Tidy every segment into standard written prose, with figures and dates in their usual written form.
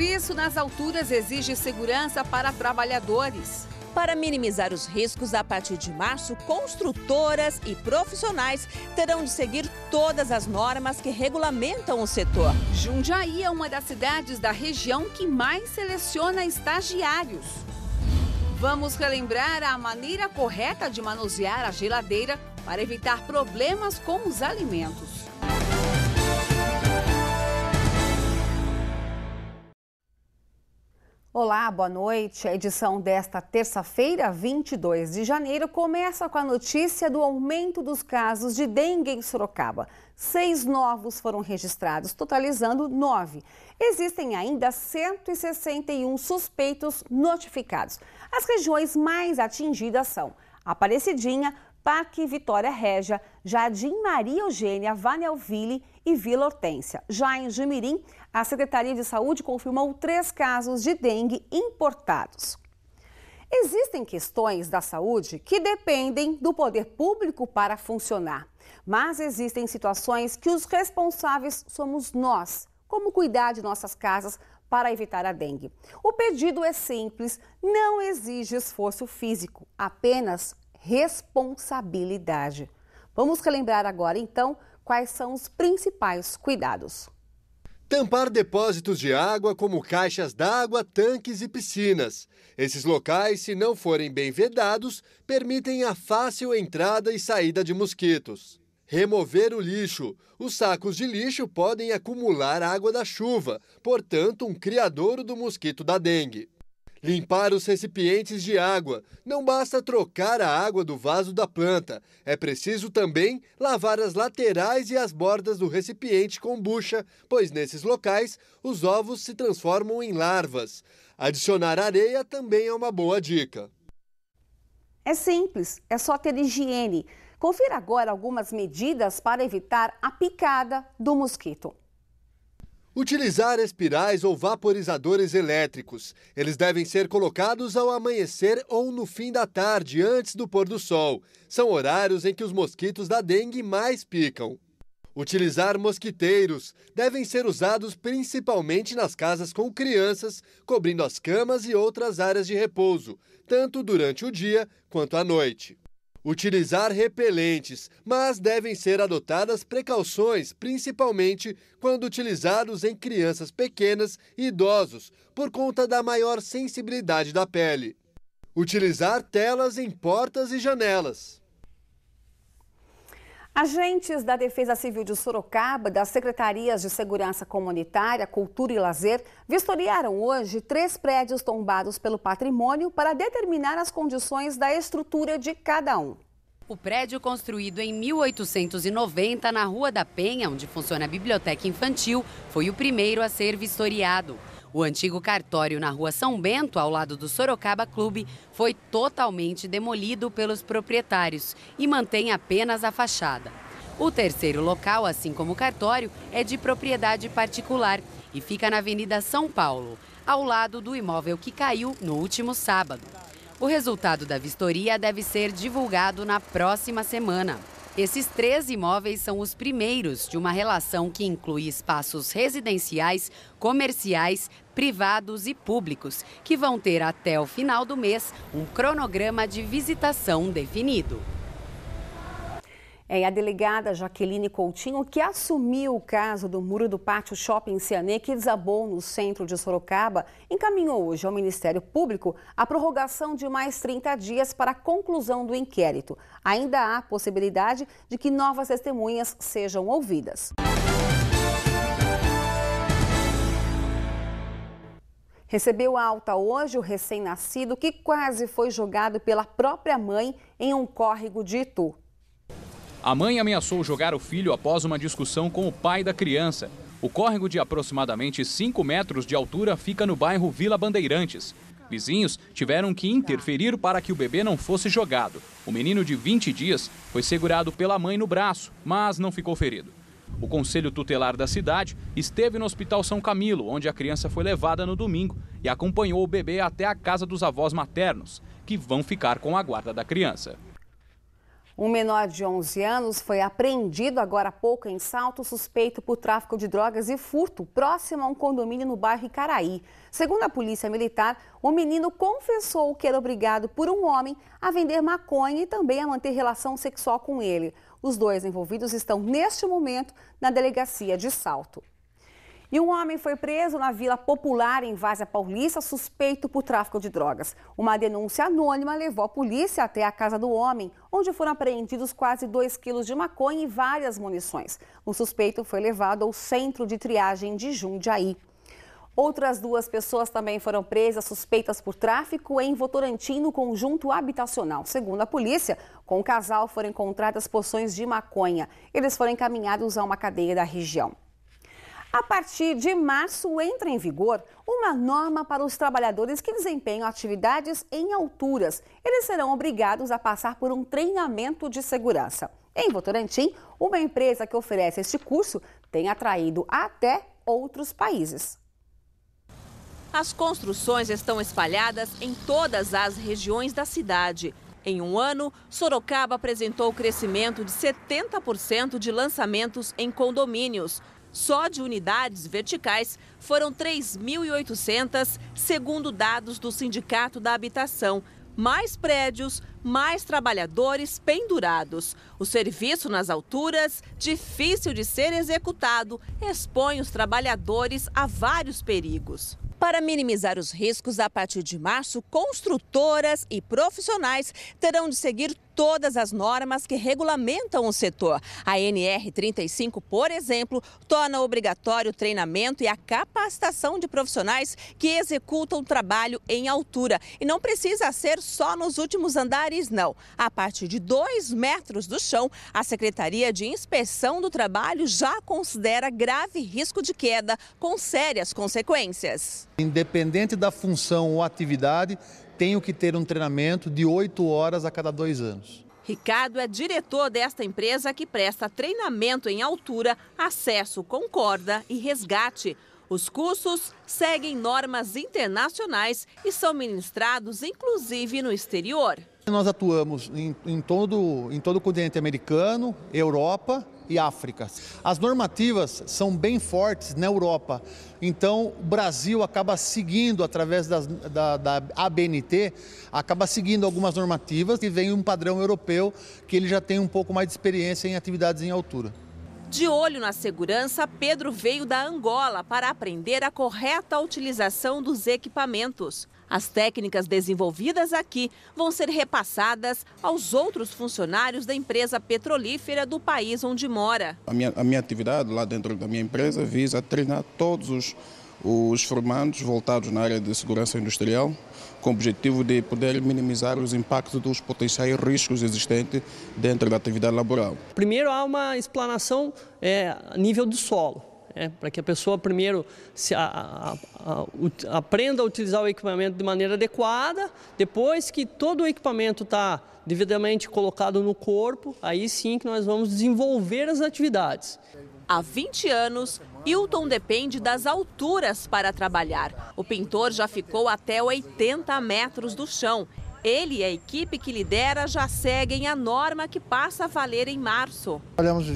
serviço nas alturas exige segurança para trabalhadores. Para minimizar os riscos, a partir de março, construtoras e profissionais terão de seguir todas as normas que regulamentam o setor. Jundiaí é uma das cidades da região que mais seleciona estagiários. Vamos relembrar a maneira correta de manusear a geladeira para evitar problemas com os alimentos. Olá, boa noite. A edição desta terça-feira, 22 de janeiro, começa com a notícia do aumento dos casos de dengue em Sorocaba. 6 novos foram registrados, totalizando 9. Existem ainda 161 suspeitos notificados. As regiões mais atingidas são Aparecidinha, Parque Vitória Régia, Jardim Maria Eugênia, Vanelville e Vila Hortência. Já em Jumirim, a Secretaria de Saúde confirmou 3 casos de dengue importados. Existem questões da saúde que dependem do poder público para funcionar, mas existem situações que os responsáveis somos nós, como cuidar de nossas casas para evitar a dengue. O pedido é simples, não exige esforço físico, apenas responsabilidade. Vamos relembrar agora, então, quais são os principais cuidados. Tampar depósitos de água como caixas d'água, tanques e piscinas. Esses locais, se não forem bem vedados, permitem a fácil entrada e saída de mosquitos. Remover o lixo. Os sacos de lixo podem acumular água da chuva, portanto, um criadouro do mosquito da dengue. Limpar os recipientes de água. Não basta trocar a água do vaso da planta. É preciso também lavar as laterais e as bordas do recipiente com bucha, pois nesses locais os ovos se transformam em larvas. Adicionar areia também é uma boa dica. É simples, é só ter higiene. Confira agora algumas medidas para evitar a picada do mosquito. Utilizar espirais ou vaporizadores elétricos. Eles devem ser colocados ao amanhecer ou no fim da tarde, antes do pôr do sol. São horários em que os mosquitos da dengue mais picam. Utilizar mosquiteiros. Devem ser usados principalmente nas casas com crianças, cobrindo as camas e outras áreas de repouso, tanto durante o dia quanto à noite. Utilizar repelentes, mas devem ser adotadas precauções, principalmente quando utilizados em crianças pequenas e idosos, por conta da maior sensibilidade da pele. Utilizar telas em portas e janelas. Agentes da Defesa Civil de Sorocaba, das Secretarias de Segurança Comunitária, Cultura e Lazer, vistoriaram hoje 3 prédios tombados pelo patrimônio para determinar as condições da estrutura de cada um. O prédio construído em 1890 na Rua da Penha, onde funciona a biblioteca infantil, foi o primeiro a ser vistoriado. O antigo cartório na Rua São Bento, ao lado do Sorocaba Clube, foi totalmente demolido pelos proprietários e mantém apenas a fachada. O terceiro local, assim como o cartório, é de propriedade particular e fica na Avenida São Paulo, ao lado do imóvel que caiu no último sábado. O resultado da vistoria deve ser divulgado na próxima semana. Esses 3 imóveis são os primeiros de uma relação que inclui espaços residenciais, comerciais, privados e públicos, que vão ter até o final do mês um cronograma de visitação definido. É a delegada Jaqueline Coutinho, que assumiu o caso do muro do Pátio Shopping Cianê, que desabou no centro de Sorocaba, encaminhou hoje ao Ministério Público a prorrogação de mais 30 dias para a conclusão do inquérito. Ainda há possibilidade de que novas testemunhas sejam ouvidas. Recebeu alta hoje o recém-nascido que quase foi jogado pela própria mãe em um córrego de Itu. A mãe ameaçou jogar o filho após uma discussão com o pai da criança. O córrego, de aproximadamente 5 metros de altura, fica no bairro Vila Bandeirantes. Vizinhos tiveram que interferir para que o bebê não fosse jogado. O menino de 20 dias foi segurado pela mãe no braço, mas não ficou ferido. O Conselho Tutelar da cidade esteve no Hospital São Camilo, onde a criança foi levada no domingo e acompanhou o bebê até a casa dos avós maternos, que vão ficar com a guarda da criança. Um menor de 11 anos foi apreendido agora há pouco em Salto, suspeito por tráfico de drogas e furto, próximo a um condomínio no bairro Icaraí. Segundo a Polícia Militar, o menino confessou que era obrigado por um homem a vender maconha e também a manter relação sexual com ele. Os dois envolvidos estão, neste momento, na delegacia de Salto. E um homem foi preso na Vila Popular, em Várzea Paulista, suspeito por tráfico de drogas. Uma denúncia anônima levou a polícia até a casa do homem, onde foram apreendidos quase 2 quilos de maconha e várias munições. O suspeito foi levado ao centro de triagem de Jundiaí. Outras 2 pessoas também foram presas suspeitas por tráfico em Votorantim, no conjunto habitacional. Segundo a polícia, com o casal foram encontradas porções de maconha. Eles foram encaminhados a uma cadeia da região. A partir de março, entra em vigor uma norma para os trabalhadores que desempenham atividades em alturas. Eles serão obrigados a passar por um treinamento de segurança. Em Votorantim, uma empresa que oferece este curso tem atraído até outros países. As construções estão espalhadas em todas as regiões da cidade. Em um ano, Sorocaba apresentou crescimento de 70% de lançamentos em condomínios. Só de unidades verticais foram 3.800, segundo dados do Sindicato da Habitação. Mais prédios, mais trabalhadores pendurados. O serviço nas alturas, difícil de ser executado, expõe os trabalhadores a vários perigos. Para minimizar os riscos, a partir de março, construtoras e profissionais terão de seguir todas as normas que regulamentam o setor. A NR35, por exemplo, torna obrigatório o treinamento e a capacitação de profissionais que executam trabalho em altura. E não precisa ser só nos últimos andares, não. A partir de 2 metros do chão, a Secretaria de Inspeção do Trabalho já considera grave risco de queda, com sérias consequências. Independente da função ou atividade, tenho que ter um treinamento de 8 horas a cada 2 anos. Ricardo é diretor desta empresa que presta treinamento em altura, acesso com corda e resgate. Os cursos seguem normas internacionais e são ministrados inclusive no exterior. Nós atuamos em todo o continente americano, Europa e África. As normativas são bem fortes na Europa, então o Brasil acaba seguindo, através da ABNT, acaba seguindo algumas normativas e vem um padrão europeu que ele já tem um pouco mais de experiência em atividades em altura. De olho na segurança, Pedro veio da Angola para aprender a correta utilização dos equipamentos. As técnicas desenvolvidas aqui vão ser repassadas aos outros funcionários da empresa petrolífera do país onde mora. A minha atividade lá dentro da minha empresa visa treinar todos os formandos voltados na área de segurança industrial, com o objetivo de poder minimizar os impactos dos potenciais riscos existentes dentro da atividade laboral. Primeiro há uma explanação a nível do solo. Para que a pessoa primeiro aprenda a utilizar o equipamento de maneira adequada, depois que todo o equipamento está devidamente colocado no corpo, aí sim que nós vamos desenvolver as atividades. Há 20 anos, Hilton depende das alturas para trabalhar. O pintor já ficou até 80 metros do chão. Ele e a equipe que lidera já seguem a norma que passa a valer em março. Trabalhamos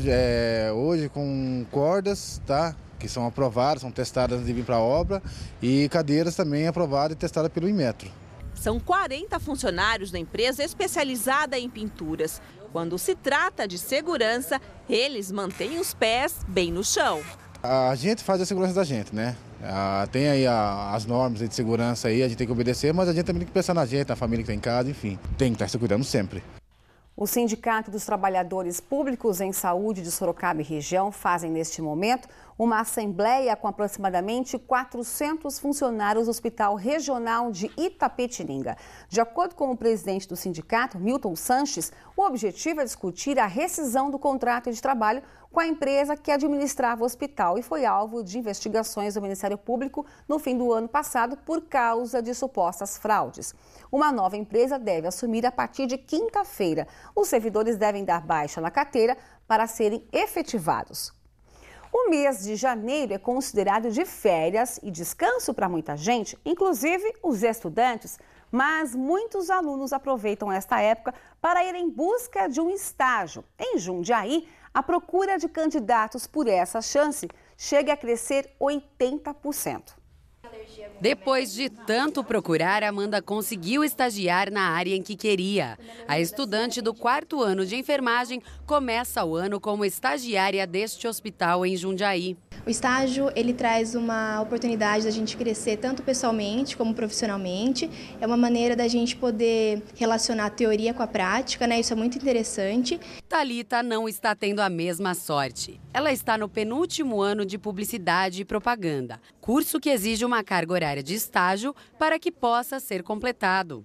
hoje com cordas, tá? Que são aprovadas, são testadas antes de vir para a obra, e cadeiras também aprovadas e testadas pelo Inmetro. São 40 funcionários da empresa especializada em pinturas. Quando se trata de segurança, eles mantêm os pés bem no chão. A gente faz a segurança da gente, né? Tem aí as normas de segurança aí, a gente tem que obedecer, mas a gente também tem que pensar na gente, na família que está em casa, enfim. Tem que estar se cuidando sempre. O Sindicato dos Trabalhadores Públicos em Saúde de Sorocaba e região fazem neste momento uma assembleia com aproximadamente 400 funcionários do Hospital Regional de Itapetininga. De acordo com o presidente do sindicato, Milton Sanches, o objetivo é discutir a rescisão do contrato de trabalho com a empresa que administrava o hospital e foi alvo de investigações do Ministério Público no fim do ano passado por causa de supostas fraudes. Uma nova empresa deve assumir a partir de quinta-feira. Os servidores devem dar baixa na carteira para serem efetivados. O mês de janeiro é considerado de férias e descanso para muita gente, inclusive os estudantes. Mas muitos alunos aproveitam esta época para ir em busca de um estágio. Em Jundiaí, a procura de candidatos por essa chance chega a crescer 80%. Depois de tanto procurar, Amanda conseguiu estagiar na área em que queria. A estudante do 4º ano de enfermagem começa o ano como estagiária deste hospital em Jundiaí. O estágio, ele traz uma oportunidade da gente crescer tanto pessoalmente como profissionalmente. É uma maneira da gente poder relacionar a teoria com a prática, né? Isso é muito interessante. Thalita não está tendo a mesma sorte. Ela está no penúltimo ano de publicidade e propaganda, curso que exige uma carga horária de estágio para que possa ser completado.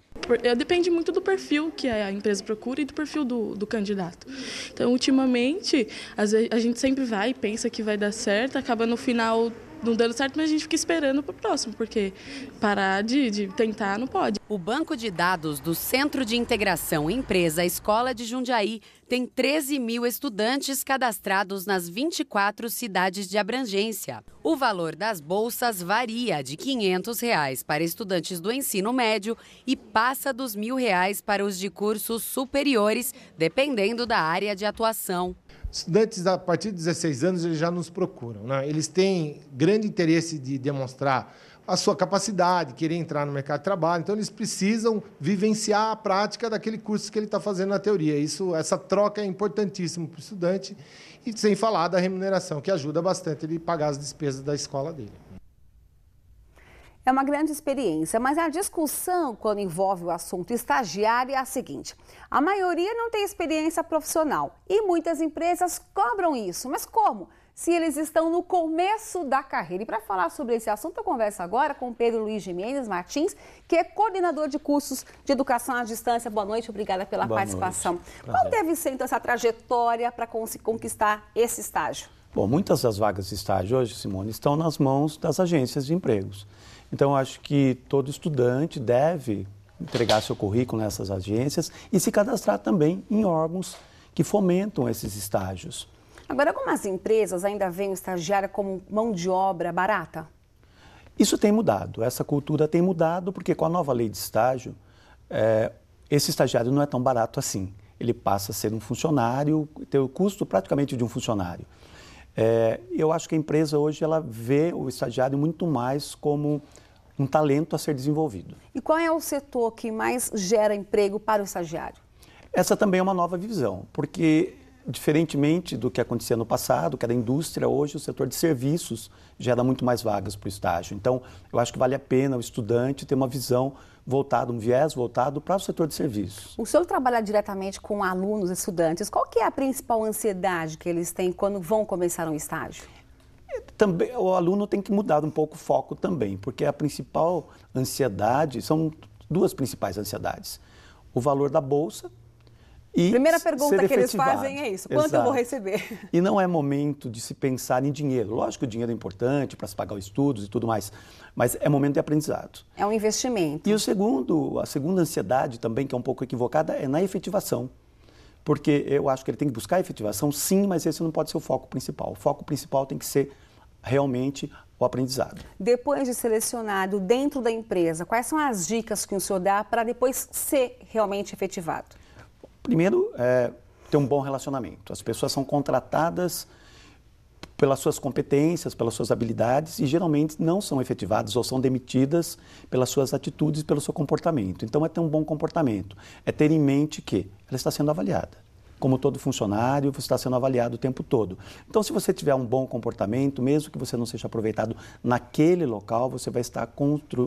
Depende muito do perfil que a empresa procura e do perfil do candidato. Então, ultimamente, às vezes, a gente sempre vai e pensa que vai dar certo, acaba no final não dando certo, mas a gente fica esperando para o próximo, porque parar de tentar não pode. O banco de dados do Centro de Integração Empresa-Escola de Jundiaí tem 13 mil estudantes cadastrados nas 24 cidades de abrangência. O valor das bolsas varia de R$ 500 para estudantes do ensino médio e passa dos R$ 1.000 para os de cursos superiores, dependendo da área de atuação. Estudantes a partir de 16 anos eles já nos procuram, né? Eles têm grande interesse de demonstrar a sua capacidade, querer entrar no mercado de trabalho, então eles precisam vivenciar a prática daquele curso que ele está fazendo na teoria. Essa troca é importantíssima para o estudante, e sem falar da remuneração, que ajuda bastante ele a pagar as despesas da escola dele. É uma grande experiência, mas a discussão quando envolve o assunto estagiário é a seguinte: a maioria não tem experiência profissional e muitas empresas cobram isso. Mas como? Se eles estão no começo da carreira. E para falar sobre esse assunto, eu converso agora com Pedro Luiz Jimenez Martins, que é coordenador de cursos de educação à distância. Boa noite, obrigada pela participação. Qual deve ser então essa trajetória para conquistar esse estágio? Bom, muitas das vagas de estágio hoje, Simone, estão nas mãos das agências de empregos. Então, acho que todo estudante deve entregar seu currículo nessas agências e se cadastrar também em órgãos que fomentam esses estágios. Agora, algumas empresas ainda veem o estagiário como mão de obra barata? Isso tem mudado, essa cultura tem mudado, porque com a nova lei de estágio, esse estagiário não é tão barato assim. Ele passa a ser um funcionário, ter o custo praticamente de um funcionário. Eu acho que a empresa hoje ela vê o estagiário muito mais como um talento a ser desenvolvido. E qual é o setor que mais gera emprego para o estagiário? Essa também é uma nova visão, porque diferentemente do que acontecia no passado, que era a indústria, hoje o setor de serviços gera muito mais vagas para o estágio. Então, eu acho que vale a pena o estudante ter uma visão voltada, um viés voltado para o setor de serviços. O senhor trabalha diretamente com alunos, estudantes. Qual que é a principal ansiedade que eles têm quando vão começar um estágio? Também, o aluno tem que mudar um pouco o foco também, porque a principal ansiedade, são duas principais ansiedades. O valor da bolsa e primeira pergunta que eles fazem é isso: quanto eu vou receber? E não é momento de se pensar em dinheiro. Lógico que o dinheiro é importante para se pagar os estudos e tudo mais, mas é momento de aprendizado. É um investimento. E a segunda ansiedade também, que é um pouco equivocada, é na efetivação. Porque eu acho que ele tem que buscar a efetivação, sim, mas esse não pode ser o foco principal. O foco principal tem que ser realmente o aprendizado. Depois de selecionado dentro da empresa, quais são as dicas que o senhor dá para depois ser realmente efetivado? Primeiro, ter um bom relacionamento. As pessoas são contratadas pelas suas competências, pelas suas habilidades e geralmente não são efetivadas ou são demitidas pelas suas atitudes e pelo seu comportamento. Então, é ter um bom comportamento, é ter em mente que ela está sendo avaliada. Como todo funcionário, você está sendo avaliado o tempo todo. Então, se você tiver um bom comportamento, mesmo que você não seja aproveitado naquele local, você vai estar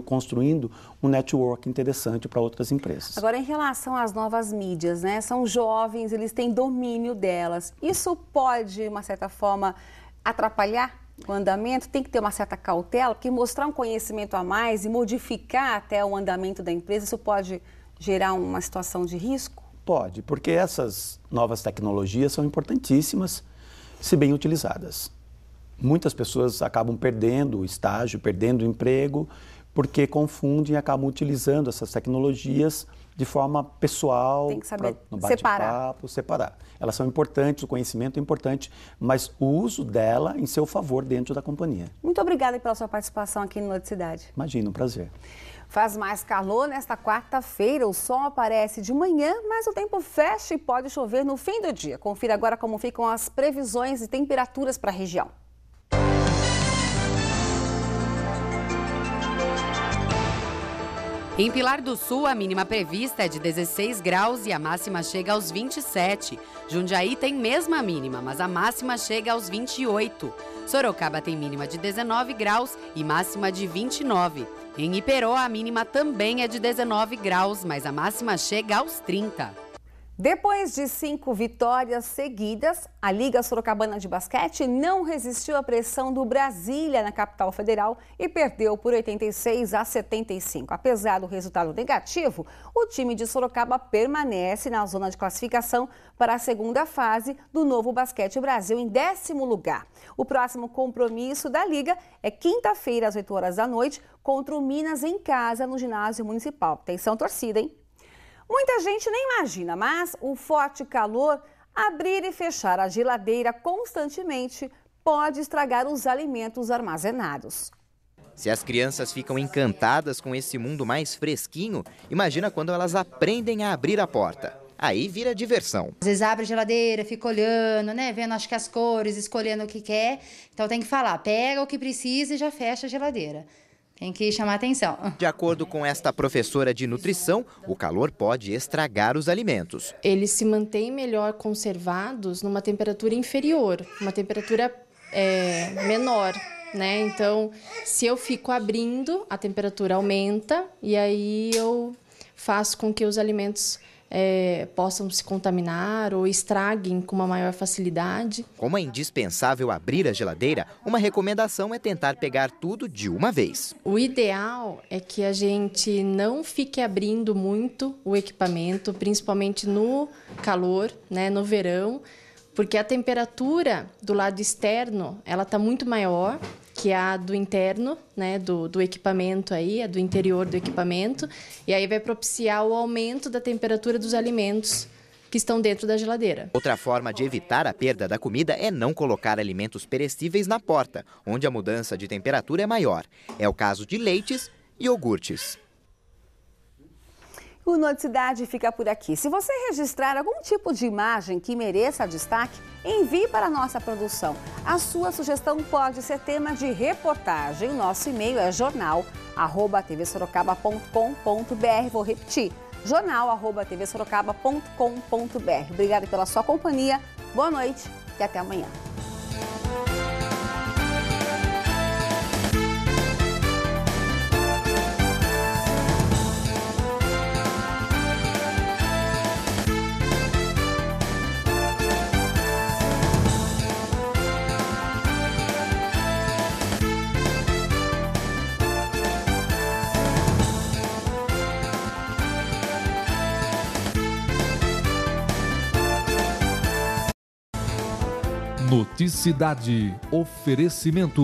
construindo um network interessante para outras empresas. Agora, em relação às novas mídias, né? São jovens, eles têm domínio delas. Isso pode, de uma certa forma, atrapalhar o andamento? Tem que ter uma certa cautela, porque mostrar um conhecimento a mais e modificar até o andamento da empresa, isso pode gerar uma situação de risco? Pode, porque essas novas tecnologias são importantíssimas, se bem utilizadas. Muitas pessoas acabam perdendo o estágio, perdendo o emprego, porque confundem e acabam utilizando essas tecnologias de forma pessoal. Tem que saber separar. Elas são importantes, o conhecimento é importante, mas o uso dela em seu favor dentro da companhia. Muito obrigada pela sua participação aqui no Noticidade. Imagina, um prazer. Faz mais calor nesta quarta-feira, o sol aparece de manhã, mas o tempo fecha e pode chover no fim do dia. Confira agora como ficam as previsões e temperaturas para a região. Em Pilar do Sul, a mínima prevista é de 16 graus e a máxima chega aos 27. Jundiaí tem mesma mínima, mas a máxima chega aos 28. Sorocaba tem mínima de 19 graus e máxima de 29. Em Iperó, a mínima também é de 19 graus, mas a máxima chega aos 30. Depois de 5 vitórias seguidas, a Liga Sorocabana de Basquete não resistiu à pressão do Brasília na capital federal e perdeu por 86-75. Apesar do resultado negativo, o time de Sorocaba permanece na zona de classificação para a segunda fase do Novo Basquete Brasil em 10º lugar. O próximo compromisso da Liga é quinta-feira, às 8 horas da noite, contra o Minas em casa, no ginásio municipal. Atenção, torcida, hein? Muita gente nem imagina, mas o forte calor, abrir e fechar a geladeira constantemente pode estragar os alimentos armazenados. Se as crianças ficam encantadas com esse mundo mais fresquinho, imagina quando elas aprendem a abrir a porta. Aí vira diversão. Às vezes abre a geladeira, fica olhando, né? Vendo acho que as cores, escolhendo o que quer. Então tem que falar, pega o que precisa e já fecha a geladeira. Tem que chamar atenção. De acordo com esta professora de nutrição, o calor pode estragar os alimentos. Eles se mantêm melhor conservados numa temperatura inferior, uma temperatura menor, né? Então, se eu fico abrindo, a temperatura aumenta e aí eu faço com que os alimentos possam se contaminar ou estraguem com uma maior facilidade. Como é indispensável abrir a geladeira, uma recomendação é tentar pegar tudo de uma vez. O ideal é que a gente não fique abrindo muito o equipamento, principalmente no calor, né, no verão, porque a temperatura do lado externo ela está muito maior que a do interno, né, do equipamento aí, a do interior do equipamento, e aí vai propiciar o aumento da temperatura dos alimentos que estão dentro da geladeira. Outra forma de evitar a perda da comida é não colocar alimentos perecíveis na porta, onde a mudança de temperatura é maior. É o caso de leites e iogurtes. O Noticidade fica por aqui. Se você registrar algum tipo de imagem que mereça destaque, envie para a nossa produção. A sua sugestão pode ser tema de reportagem. Nosso e-mail é jornal@tvsorocaba.com.br. Vou repetir, jornal@tvsorocaba.com.br. Obrigada pela sua companhia, boa noite e até amanhã. Noticidade. Oferecimento.